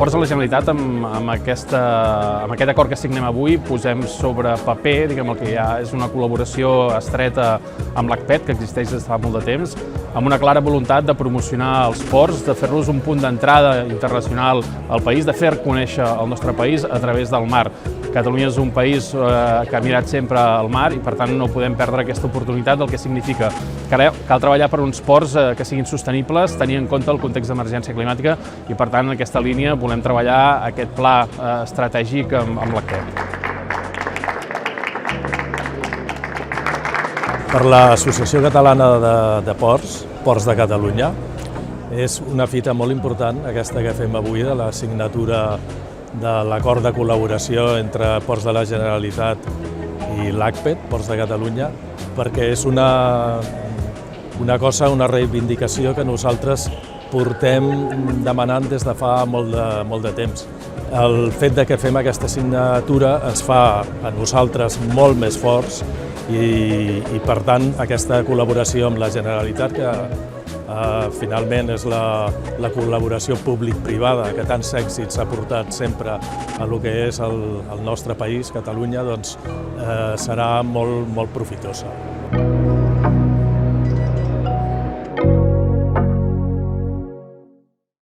Ports de la Generalitat, amb aquest acord que signem avui, posem sobre paper, diguem, el que ja és una col·laboració estreta amb l'ACPET, que existeix des de fa molt de temps, amb una clara voluntat de promocionar els ports, de fer-los un punt d'entrada internacional al país, de fer conèixer el nostre país a través del mar. Catalunya és un país que ha mirat sempre al mar i, per tant, no podem perdre aquesta oportunitat, del que significa que ara cal treballar per uns ports que siguin sostenibles, tenir en compte el context d'emergència climàtica i, per tant, en aquesta línia volem treballar aquest pla estratègic amb l'ACPET. Per l'Associació Catalana de Ports, Ports de Catalunya, és una fita molt important aquesta que fem avui de la signatura de l'acord de col·laboració entre Ports de la Generalitat i l'ACPET, Ports de Catalunya, perquè és una reivindicació que nosaltres portem demanant des de fa molt de temps. El fet que fem aquesta signatura ens fa a nosaltres molt més forts i per tant, aquesta col·laboració amb la Generalitat, que finalment és la col·laboració públic-privada que tants èxits ha portat sempre a lo que és el nostre país, Catalunya, doncs serà molt profitosa.